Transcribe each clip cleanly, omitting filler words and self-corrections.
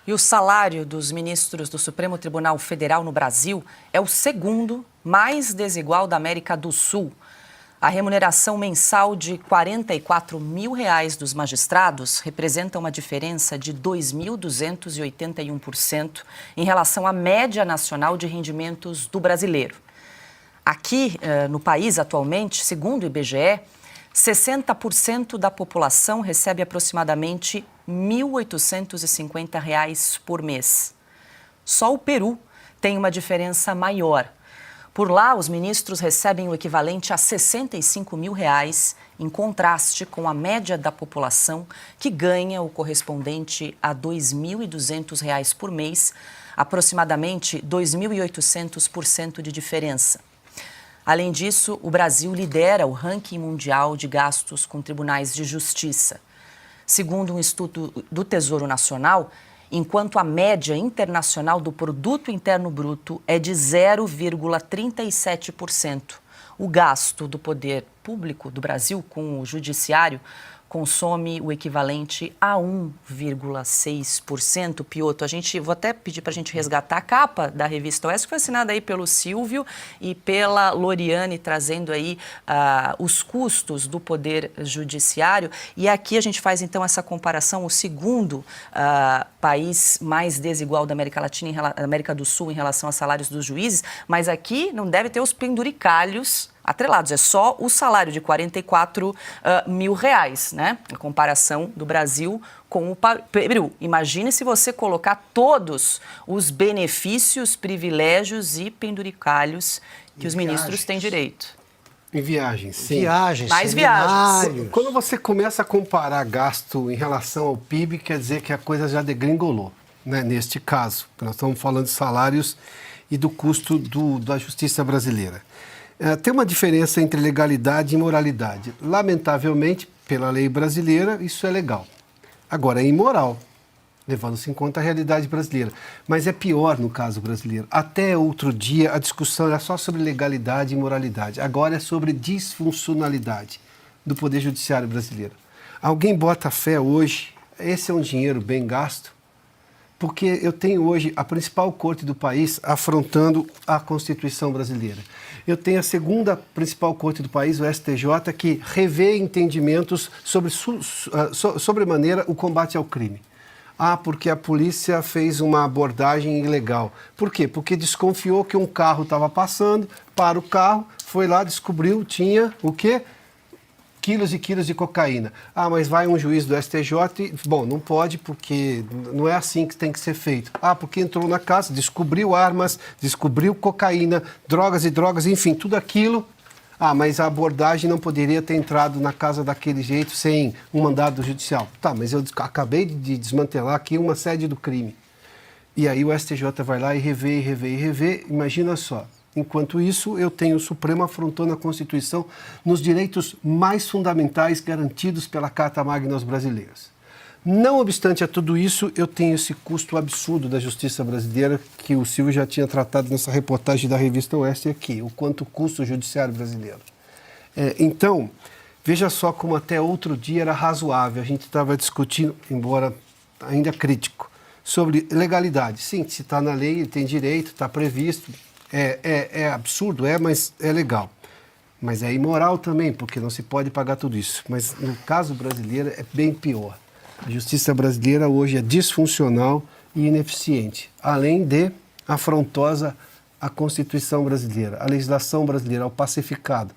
E o salário dos ministros do Supremo Tribunal Federal no Brasil é o segundo mais desigual da América do Sul. A remuneração mensal de R$ 44 mil dos magistrados representa uma diferença de 2.281% em relação à média nacional de rendimentos do brasileiro. Aqui, no país, atualmente, segundo o IBGE, 60% da população recebe aproximadamente R$ 1.850 por mês. Só o Peru tem uma diferença maior. Por lá, os ministros recebem o equivalente a R$ 65 mil, em contraste com a média da população, que ganha o correspondente a R$ 2.200 por mês, aproximadamente 2.800% de diferença. Além disso, o Brasil lidera o ranking mundial de gastos com tribunais de justiça. Segundo um estudo do Tesouro Nacional, enquanto a média internacional do Produto Interno Bruto é de 0,37%, o gasto do poder público do Brasil com o judiciário consome o equivalente a 1,6%. Piotr, vou até pedir para a gente resgatar a capa da revista Oeste, que foi assinada aí pelo Silvio e pela Loriane, trazendo aí os custos do poder judiciário. E aqui a gente faz então essa comparação, o segundo país mais desigual da América Latina, da América do Sul, em relação a salários dos juízes, mas aqui não deve ter os penduricalhos atrelados, é só o salário de R$ 44 mil, né? A comparação do Brasil com o Peru. Imagine se você colocar todos os benefícios, privilégios e penduricalhos que os ministros têm direito. Em viagens, sim. Viagens, mais viagens. Quando você começa a comparar gasto em relação ao PIB, quer dizer que a coisa já degringolou, né? Neste caso, nós estamos falando de salários e do custo da justiça brasileira. Tem uma diferença entre legalidade e moralidade. Lamentavelmente, pela lei brasileira, isso é legal. Agora, é imoral, levando-se em conta a realidade brasileira. Mas é pior no caso brasileiro. Até outro dia, a discussão era só sobre legalidade e moralidade. Agora é sobre disfuncionalidade do Poder Judiciário brasileiro. Alguém bota fé hoje, esse é um dinheiro bem gasto? Porque eu tenho hoje a principal corte do país afrontando a Constituição brasileira. Eu tenho a segunda principal corte do país, o STJ, que revê entendimentos sobre sobremaneira o combate ao crime. Porque a polícia fez uma abordagem ilegal. Por quê? Porque desconfiou que um carro estava passando, para o carro, foi lá, descobriu, tinha o quê? Quilos e quilos de cocaína. Mas vai um juiz do STJ e, não pode porque não é assim que tem que ser feito. Porque entrou na casa, descobriu armas, descobriu cocaína, drogas, enfim, tudo aquilo. Mas a abordagem não poderia ter entrado na casa daquele jeito sem um mandado judicial. Mas eu acabei de desmantelar aqui uma sede do crime. E aí o STJ vai lá e revê. Imagina só. Enquanto isso, eu tenho o Supremo afrontando a Constituição nos direitos mais fundamentais garantidos pela Carta Magna aos brasileiros. Não obstante a tudo isso, eu tenho esse custo absurdo da justiça brasileira, que o Silvio já tinha tratado nessa reportagem da revista Oeste aqui, o quanto custa o judiciário brasileiro. Então, veja só como até outro dia era razoável. A gente estava discutindo, embora ainda crítico, sobre legalidade. Sim, se está na lei, ele tem direito, está previsto. É absurdo, mas é legal. Mas é imoral também, porque não se pode pagar tudo isso. Mas no caso brasileiro é bem pior. A justiça brasileira hoje é disfuncional e ineficiente, além de afrontosa à Constituição brasileira, à legislação brasileira, ao pacificado.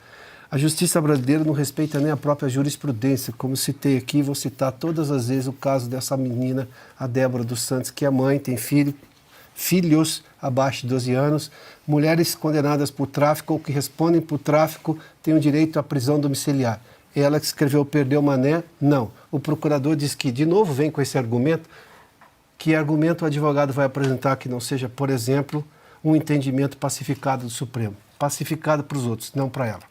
A justiça brasileira não respeita nem a própria jurisprudência, como citei aqui, vou citar todas as vezes o caso dessa menina, a Débora dos Santos, que é mãe, tem filhos abaixo de 12 anos, mulheres condenadas por tráfico ou que respondem por tráfico têm o direito à prisão domiciliar. Ela que escreveu Perdeu Mané, não. O procurador diz que, de novo, vem com esse argumento. Que argumento o advogado vai apresentar que não seja, por exemplo, um entendimento pacificado do Supremo? Pacificado para os outros, não para ela.